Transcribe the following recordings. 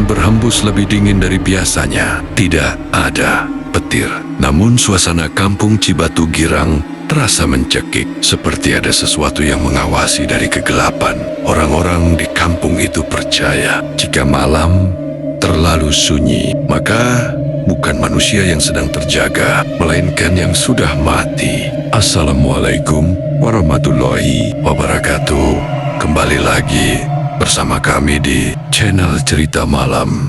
berhembus lebih dingin dari biasanya. Tidak ada petir, namun suasana kampung Cibatu Girang terasa mencekik, seperti ada sesuatu yang mengawasi dari kegelapan. Orang-orang di kampung itu percaya jika malam terlalu sunyi, maka bukan manusia yang sedang terjaga, melainkan yang sudah mati. Assalamualaikum warahmatullahi wabarakatuh. Kembali lagi bersama kami di channel Cerita Malam,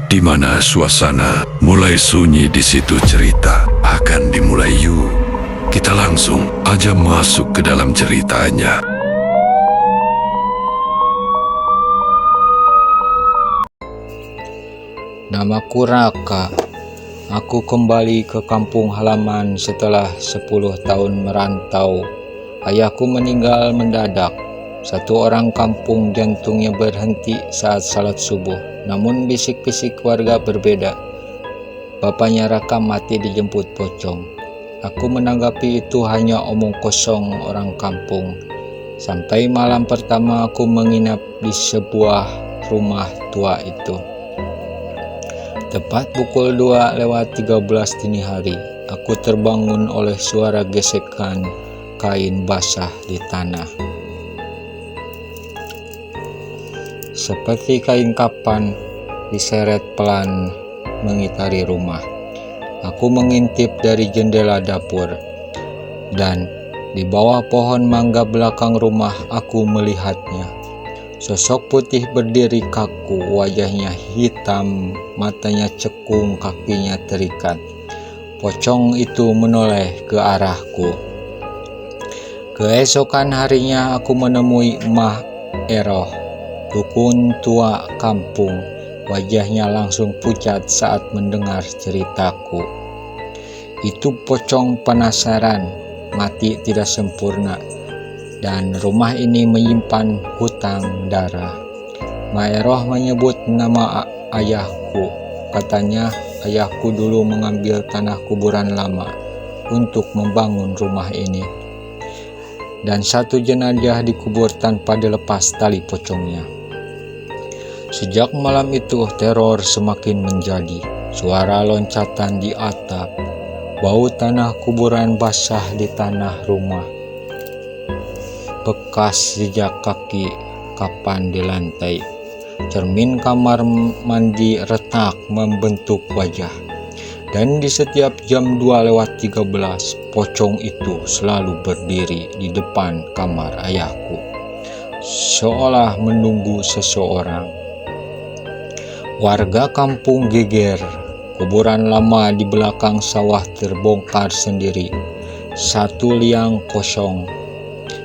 di mana suasana mulai sunyi. Di situ cerita akan dimulai. Yuk, kita langsung aja masuk ke dalam ceritanya. Namaku Raka. Aku kembali ke kampung halaman setelah 10 tahun merantau. Ayahku meninggal mendadak. Satu orang kampung jantungnya berhenti saat salat subuh. Namun bisik-bisik warga berbeda. Bapaknya Raka mati dijemput pocong. Aku menanggapi itu hanya omong kosong orang kampung. Sampai malam pertama aku menginap di sebuah rumah tua itu. Tepat pukul 2:13 dini hari, aku terbangun oleh suara gesekan kain basah di tanah. Seperti kain kapan diseret pelan mengitari rumah. Aku mengintip dari jendela dapur, dan di bawah pohon mangga belakang rumah aku melihatnya. Sosok putih berdiri kaku, wajahnya hitam, matanya cekung, kakinya terikat. Pocong itu menoleh ke arahku. Keesokan harinya aku menemui Mah Eroh, dukun tua kampung. Wajahnya langsung pucat saat mendengar ceritaku. Itu pocong penasaran, mati tidak sempurna, dan rumah ini menyimpan hutang darah. Maeroh menyebut nama ayahku. Katanya ayahku dulu mengambil tanah kuburan lama untuk membangun rumah ini, dan satu jenazah dikubur tanpa dilepas tali pocongnya. Sejak malam itu teror semakin menjadi. Suara loncatan di atap, bau tanah kuburan basah di tanah rumah, bekas jejak kaki kapan di lantai, cermin kamar mandi retak membentuk wajah, dan di setiap jam 2:13 pocong itu selalu berdiri di depan kamar ayahku, seolah menunggu seseorang. Warga kampung geger. Kuburan lama di belakang sawah terbongkar sendiri. Satu liang kosong.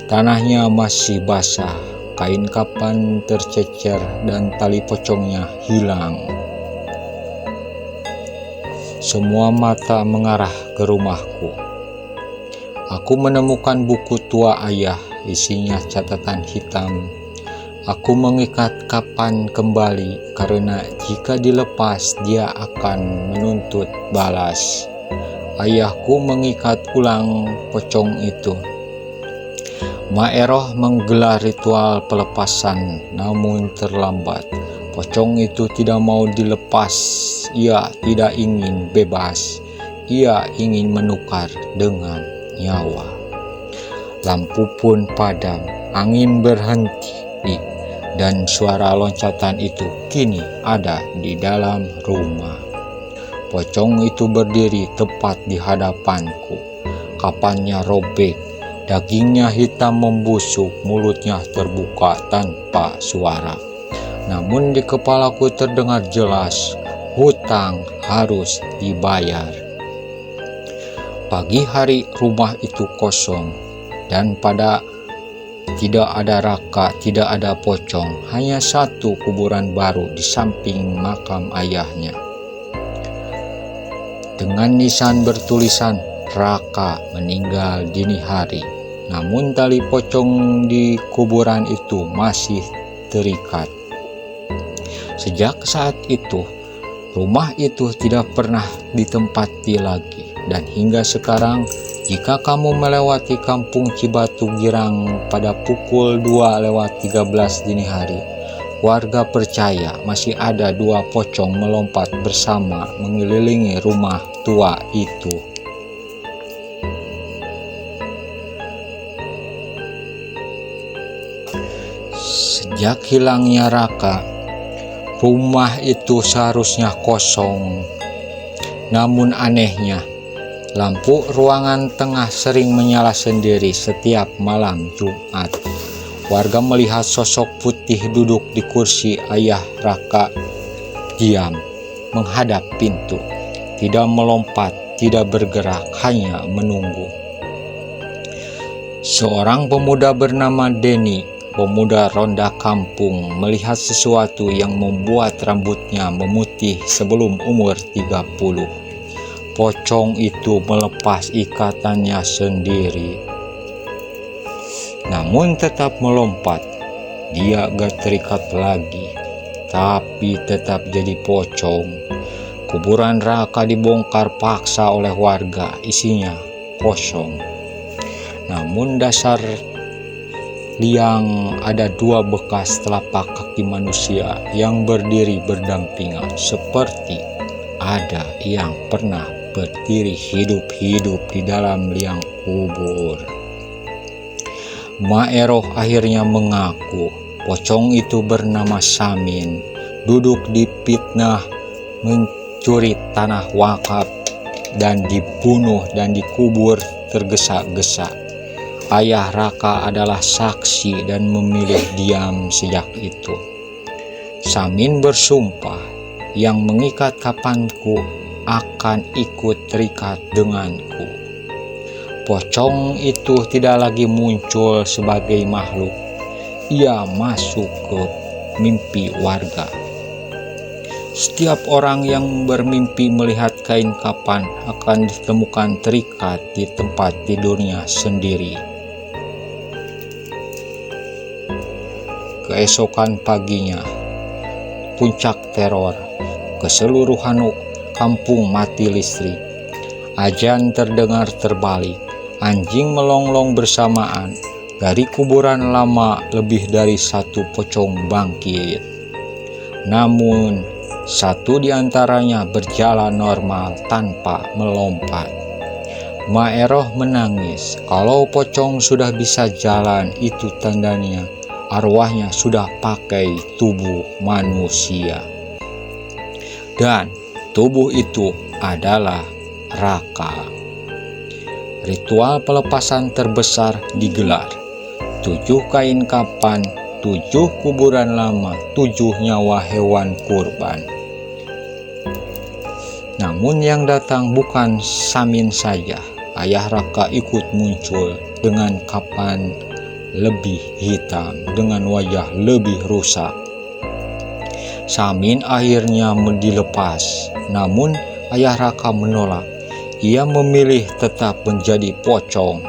Tanahnya masih basah, kain kapan tercecer, dan tali pocongnya hilang. Semua mata mengarah ke rumahku. Aku menemukan buku tua ayah, isinya catatan hitam. Aku mengikat kapan kembali, karena jika dilepas dia akan menuntut balas. Ayahku mengikat ulang pocong itu. Maeroh menggelar ritual pelepasan, namun terlambat. Pocong itu tidak mau dilepas. Ia tidak ingin bebas. Ia ingin menukar dengan nyawa. Lampu pun padam, angin berhenti, dan suara loncatan itu kini ada di dalam rumah. Pocong itu berdiri tepat di hadapanku. Kapannya robek, dagingnya hitam membusuk, mulutnya terbuka tanpa suara. Namun di kepalaku terdengar jelas, hutang harus dibayar. Pagi hari rumah itu kosong, dan tidak ada Raka, tidak ada pocong, hanya satu kuburan baru di samping makam ayahnya. Dengan nisan bertulisan Raka meninggal dini hari. Namun tali pocong di kuburan itu masih terikat. Sejak saat itu, rumah itu tidak pernah ditempati lagi. Dan hingga sekarang, jika kamu melewati kampung Cibatu Girang pada pukul 2:13 dini hari, Warga percaya masih ada 2 pocong melompat bersama mengelilingi rumah tua itu. Sejak hilangnya Raka, rumah itu seharusnya kosong. Namun anehnya, lampu ruangan tengah sering menyala sendiri setiap malam Jumat. Warga melihat sosok putih duduk di kursi ayah Raka, diam, menghadap pintu, tidak melompat, tidak bergerak, hanya menunggu. Seorang pemuda bernama Denny, pemuda ronda kampung, melihat sesuatu yang membuat rambutnya memutih sebelum umur 30. Pocong itu melepas ikatannya sendiri, namun tetap melompat. Dia gak terikat lagi, tapi tetap jadi pocong. Kuburan Raka dibongkar paksa oleh warga, isinya kosong. Namun dasar liang ada 2 bekas telapak kaki manusia yang berdiri berdampingan, seperti ada yang pernah berdiri hidup-hidup di dalam liang kubur. Mak Eroh akhirnya mengaku pocong itu bernama Samin, duduk di fitnah mencuri tanah wakaf dan dibunuh dan dikubur tergesa-gesa. Ayah Raka adalah saksi dan memilih diam sejak itu. Samin bersumpah, yang mengikat kapanku akan ikut terikat denganku. Pocong itu tidak lagi muncul sebagai makhluk. Ia masuk ke mimpi warga. Setiap orang yang bermimpi melihat kain kapan akan ditemukan terikat di tempat tidurnya sendiri. Keesokan paginya, puncak teror, keseluruhan kampung mati listrik. Azan terdengar terbalik, anjing melonglong bersamaan. Dari kuburan lama lebih dari 1 pocong bangkit. Namun, 1 di antaranya berjalan normal tanpa melompat. Mak Eroh menangis. Kalau pocong sudah bisa jalan, itu tandanya arwahnya sudah pakai tubuh manusia. Dan tubuh itu adalah Raka. Ritual pelepasan terbesar digelar. 7 kain kapan, 7 kuburan lama, 7 nyawa hewan kurban. Namun yang datang bukan Samin saja. Ayah Raka ikut muncul dengan kapan lebih hitam, dengan wajah lebih rusak. Samin akhirnya dilepas, namun ayah Raka menolak. Ia memilih tetap menjadi pocong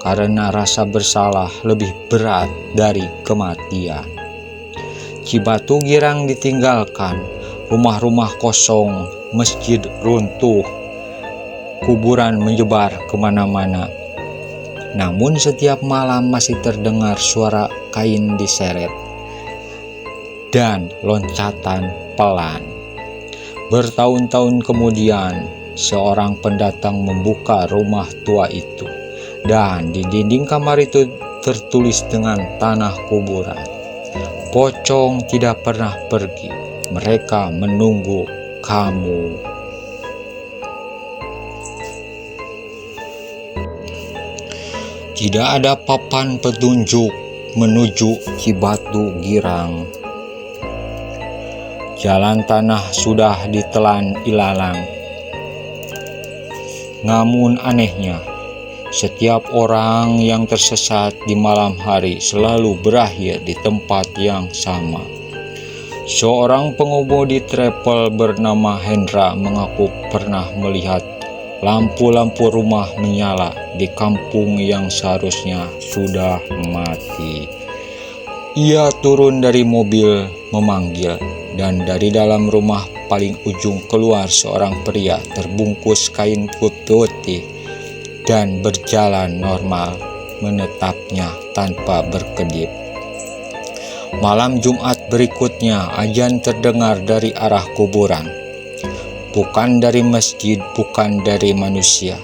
karena rasa bersalah lebih berat dari kematian. Cibatu girang ditinggalkan, rumah-rumah kosong, masjid runtuh, kuburan menyebar kemana-mana. Namun setiap malam masih terdengar suara kain diseret dan loncatan pelan. Bertahun-tahun kemudian, seorang pendatang membuka rumah tua itu, dan di dinding kamar itu tertulis dengan tanah kuburan, "Pocong tidak pernah pergi, mereka menunggu kamu." Tidak ada papan petunjuk menuju Cibatu Girang. Jalan tanah sudah ditelan ilalang. Namun anehnya, setiap orang yang tersesat di malam hari selalu berakhir di tempat yang sama. Seorang pengemudi travel bernama Hendra mengaku pernah melihat lampu-lampu rumah menyala di kampung yang seharusnya sudah mati. Ia turun dari mobil memanggil, dan dari dalam rumah paling ujung keluar seorang pria terbungkus kain putih dan berjalan normal, menetapnya tanpa berkedip. Malam Jumat berikutnya, azan terdengar dari arah kuburan. Bukan dari masjid, bukan dari manusia.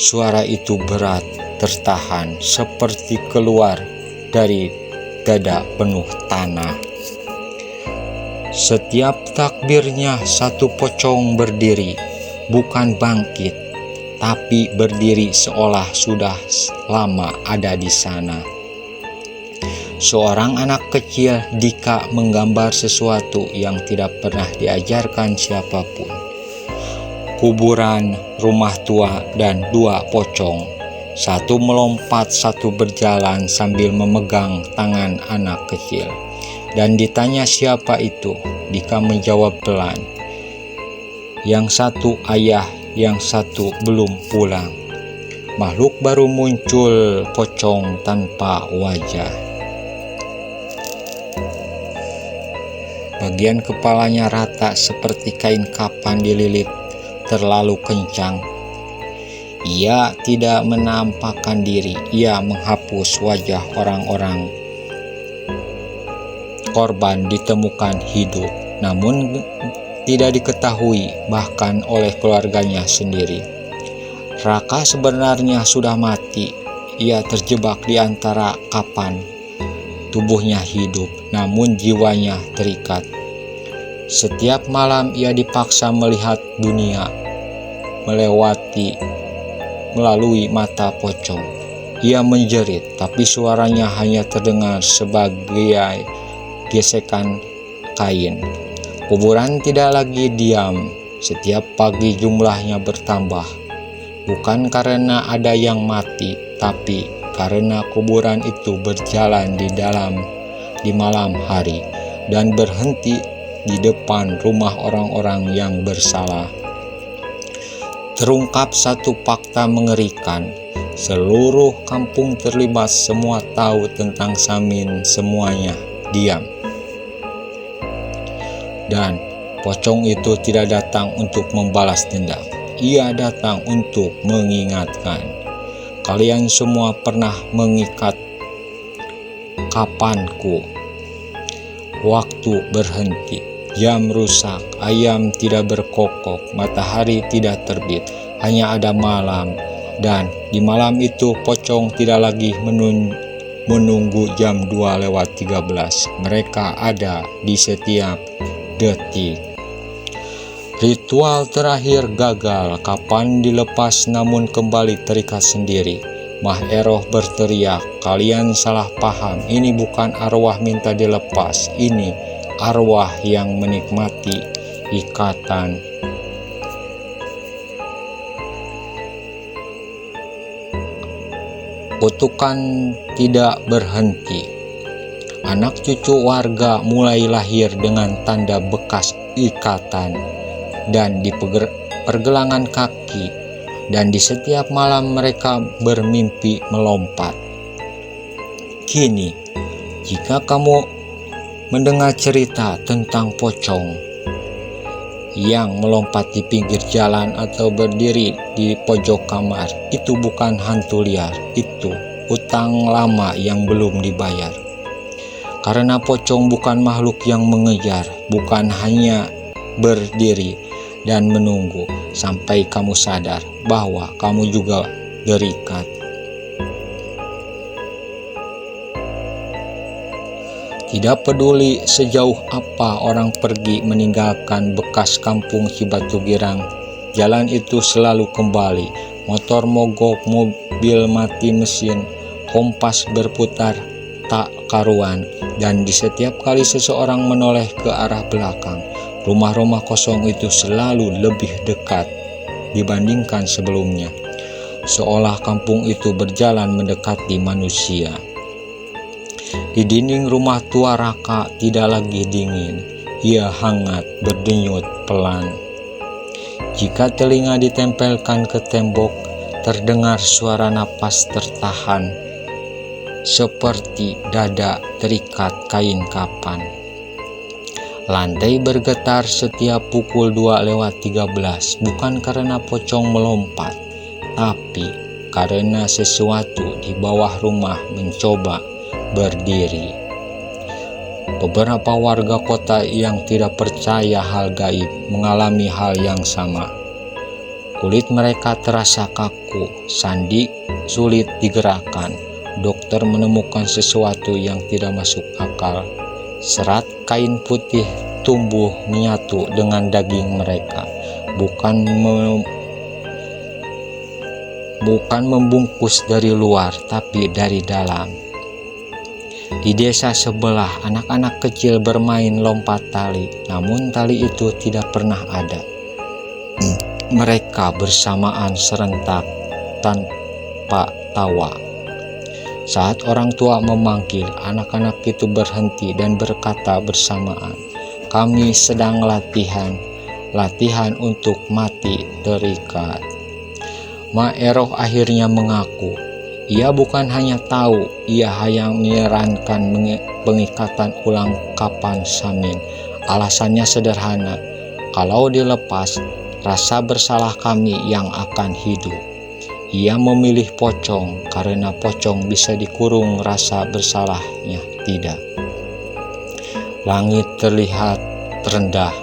Suara itu berat, tertahan, seperti keluar dari dada penuh tanah. Setiap takbirnya satu pocong berdiri, bukan bangkit, tapi berdiri seolah sudah lama ada di sana. Seorang anak kecil, Dika, menggambar sesuatu yang tidak pernah diajarkan siapapun. Kuburan, rumah tua, dan dua pocong. Satu melompat, satu berjalan sambil memegang tangan anak kecil. Dan ditanya siapa itu, Dika menjawab pelan. Yang satu ayah, yang satu belum pulang. Makhluk baru muncul, pocong tanpa wajah. Bagian kepalanya rata seperti kain kapan dililit terlalu kencang. Ia tidak menampakkan diri, ia menghapus wajah orang-orang. Korban ditemukan hidup, namun tidak diketahui bahkan oleh keluarganya sendiri. Raka sebenarnya sudah mati, ia terjebak di antara kapan. Tubuhnya hidup, namun jiwanya terikat. Setiap malam ia dipaksa melihat dunia melalui mata pocong. Ia menjerit, tapi suaranya hanya terdengar sebagai gesekan kain. Kuburan tidak lagi diam. Setiap pagi jumlahnya bertambah. Bukan karena ada yang mati, tapi karena kuburan itu berjalan di malam hari dan berhenti di depan rumah orang-orang yang bersalah. Terungkap satu fakta mengerikan. Seluruh kampung terlibat, semua tahu tentang Samin, semuanya diam. Dan pocong itu tidak datang untuk membalas dendam. Ia datang untuk mengingatkan. Kalian semua pernah mengikat kapanku. Waktu berhenti, jam rusak, ayam tidak berkokok, matahari tidak terbit, hanya ada malam. Dan di malam itu pocong tidak lagi menunggu jam 2:13. Mereka ada di setiap detik. Ritual terakhir gagal, kapan dilepas namun kembali terikat sendiri. Mah Eroh berteriak, kalian salah paham, ini bukan arwah minta dilepas, ini arwah yang menikmati ikatan. Kutukan tidak berhenti. Anak cucu warga mulai lahir dengan tanda bekas ikatan dan di pergelangan kaki, dan di setiap malam mereka bermimpi melompat. Kini, jika kamu mendengar cerita tentang pocong yang melompat di pinggir jalan atau berdiri di pojok kamar, itu bukan hantu liar, itu utang lama yang belum dibayar. Karena pocong bukan makhluk yang mengejar, bukan hanya berdiri dan menunggu sampai kamu sadar bahwa kamu juga terikat. Tidak peduli sejauh apa orang pergi meninggalkan bekas kampung Cibatu Girang, jalan itu selalu kembali. Motor mogok, mobil mati mesin, kompas berputar tak karuan, dan di setiap kali seseorang menoleh ke arah belakang, rumah-rumah kosong itu selalu lebih dekat dibandingkan sebelumnya, seolah kampung itu berjalan mendekati manusia. Di dinding rumah tua Raka tidak lagi dingin, ia hangat, berdenyut pelan. Jika telinga ditempelkan ke tembok, terdengar suara napas tertahan, seperti dada terikat kain kapan. Lantai bergetar setiap pukul 2:13, bukan karena pocong melompat, tapi karena sesuatu di bawah rumah mencoba berdiri. Beberapa warga kota yang tidak percaya hal gaib mengalami hal yang sama. Kulit mereka terasa kaku, sandi sulit digerakkan. Dokter menemukan sesuatu yang tidak masuk akal. Serat kain putih tumbuh menyatu dengan daging mereka, bukan membungkus dari luar, tapi dari dalam. Di desa sebelah, anak-anak kecil bermain lompat tali, namun tali itu tidak pernah ada. Mereka bersamaan serentak tanpa tawa. Saat orang tua memanggil, anak-anak itu berhenti dan berkata bersamaan, "Kami sedang latihan untuk mati terikat." Ma Eroh akhirnya mengaku, ia bukan hanya tahu, ia hanya menyarankan pengikatan ulang kapan Samin. Alasannya sederhana, kalau dilepas, rasa bersalah kami yang akan hidup. Ia memilih pocong karena pocong bisa dikurung, rasa bersalahnya tidak. Langit terlihat rendah,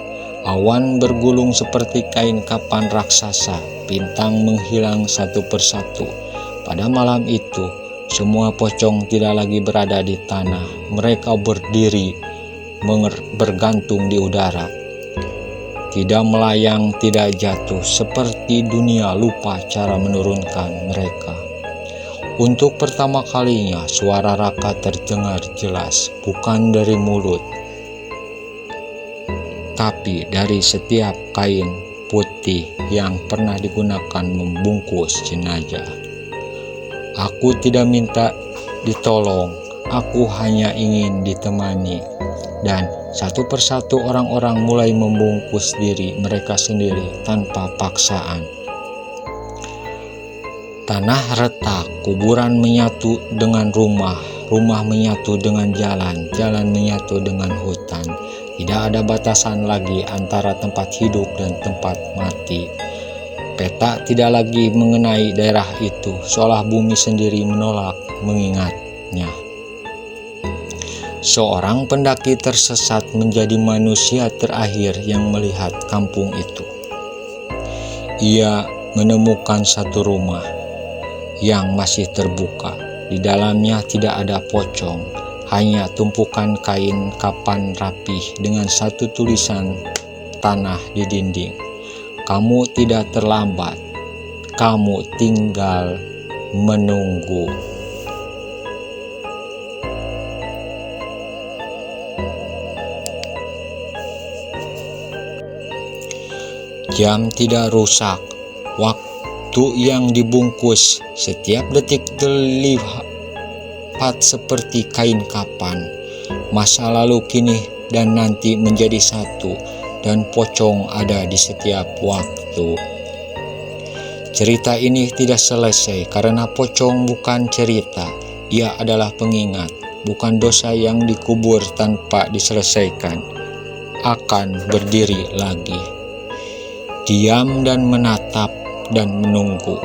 awan bergulung seperti kain kapan raksasa, bintang menghilang satu persatu. Pada malam itu, semua pocong tidak lagi berada di tanah, mereka berdiri bergantung di udara. Tidak melayang, tidak jatuh, seperti dunia lupa cara menurunkan mereka. Untuk pertama kalinya, suara Raka terdengar jelas, bukan dari mulut, tapi dari setiap kain putih yang pernah digunakan membungkus jenazah. Aku tidak minta ditolong, aku hanya ingin ditemani. Dan satu persatu orang-orang mulai membungkus diri mereka sendiri tanpa paksaan. Tanah retak, kuburan menyatu dengan rumah, rumah menyatu dengan jalan, jalan menyatu dengan hutan. Tidak ada batasan lagi antara tempat hidup dan tempat mati. Peta tidak lagi mengenai daerah itu, seolah bumi sendiri menolak mengingatnya. Seorang pendaki tersesat menjadi manusia terakhir yang melihat kampung itu. Ia menemukan satu rumah yang masih terbuka. Di dalamnya tidak ada pocong, hanya tumpukan kain kapan rapih dengan satu tulisan tanah di dinding. Kamu tidak terlambat, kamu tinggal menunggu. Jam tidak rusak, waktu yang dibungkus, setiap detik terlihat seperti kain kapan. Masa lalu, kini, dan nanti menjadi satu, dan pocong ada di setiap waktu. Cerita ini tidak selesai karena pocong bukan cerita, ia adalah pengingat, bukan dosa yang dikubur tanpa diselesaikan, akan berdiri lagi. Diam dan menatap dan menunggu.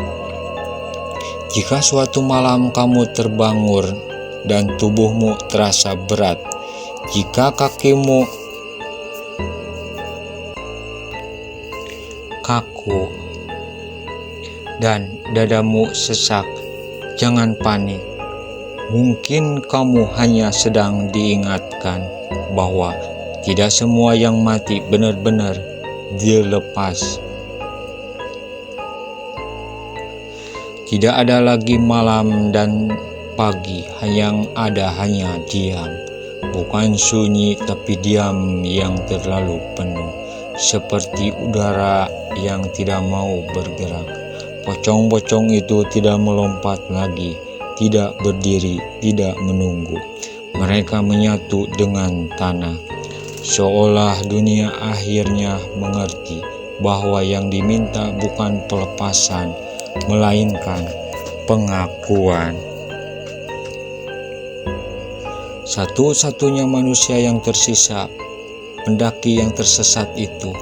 Jika suatu malam kamu terbangun dan tubuhmu terasa berat, jika kakimu kaku dan dadamu sesak, jangan panik. Mungkin kamu hanya sedang diingatkan bahwa tidak semua yang mati benar-benar dilepas. Tidak ada lagi malam dan pagi, yang ada hanya diam. Bukan sunyi, tapi diam yang terlalu penuh, seperti udara yang tidak mau bergerak. Pocong-pocong itu tidak melompat lagi, tidak berdiri, tidak menunggu. Mereka menyatu dengan tanah, seolah dunia akhirnya mengerti bahwa yang diminta bukan pelepasan, melainkan pengakuan. Satu-satunya manusia yang tersisa, pendaki yang tersesat itu,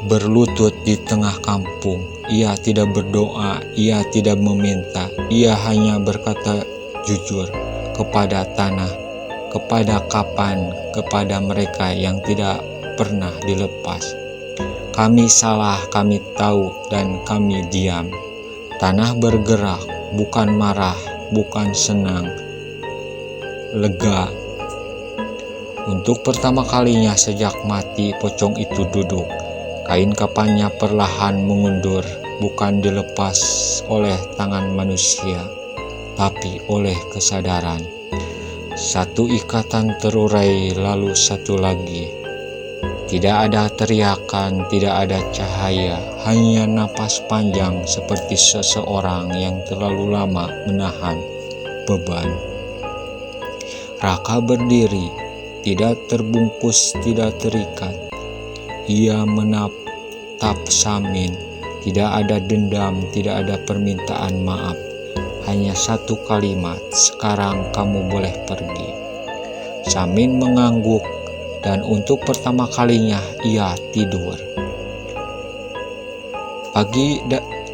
berlutut di tengah kampung. Ia tidak berdoa, ia tidak meminta, ia hanya berkata jujur kepada tanah, kepada kapan kepada mereka yang tidak pernah dilepas. Kami salah, kami tahu, dan kami diam. Tanah bergerak, bukan marah, bukan senang, lega. Untuk pertama kalinya sejak mati, pocong itu duduk. Kain kapannya perlahan mengundur, bukan dilepas oleh tangan manusia, tapi oleh kesadaran. Satu ikatan terurai, lalu satu lagi. Tidak ada teriakan, tidak ada cahaya, hanya napas panjang seperti seseorang yang terlalu lama menahan beban. Raka berdiri, tidak terbungkus, tidak terikat. Ia menatap Samin, tidak ada dendam, tidak ada permintaan maaf. Hanya satu kalimat, sekarang kamu boleh pergi. Samin mengangguk, dan untuk pertama kalinya ia tidur. Pagi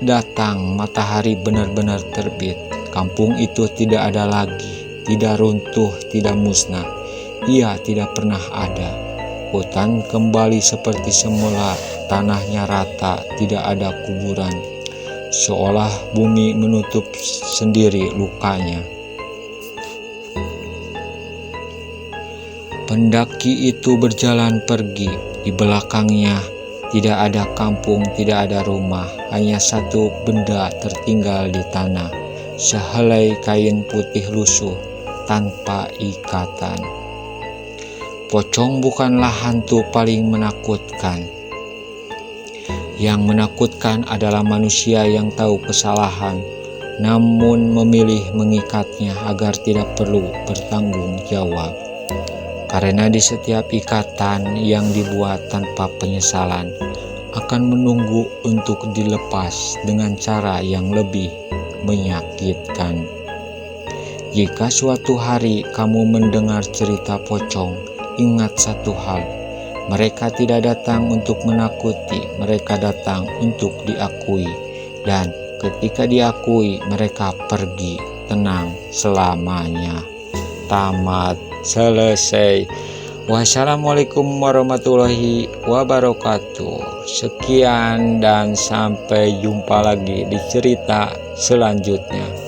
datang, matahari benar-benar terbit. Kampung itu tidak ada lagi, tidak runtuh, tidak musnah. Ia tidak pernah ada. Hutan kembali seperti semula, tanahnya rata, tidak ada kuburan. Seolah bumi menutup sendiri lukanya. Pendaki itu berjalan pergi. Di belakangnya tidak ada kampung, tidak ada rumah. Hanya satu benda tertinggal di tanah. Sehelai kain putih lusuh tanpa ikatan. Pocong bukanlah hantu paling menakutkan. Yang menakutkan adalah manusia yang tahu kesalahan, namun memilih mengikatnya agar tidak perlu bertanggung jawab. Karena di setiap ikatan yang dibuat tanpa penyesalan akan menunggu untuk dilepas dengan cara yang lebih menyakitkan. Jika suatu hari kamu mendengar cerita pocong, ingat satu hal, mereka tidak datang untuk menakuti, mereka datang untuk diakui. Dan ketika diakui, mereka pergi tenang selamanya. Tamat. Selesai. Wassalamualaikum warahmatullahi wabarakatuh. Sekian dan sampai jumpa lagi di cerita selanjutnya.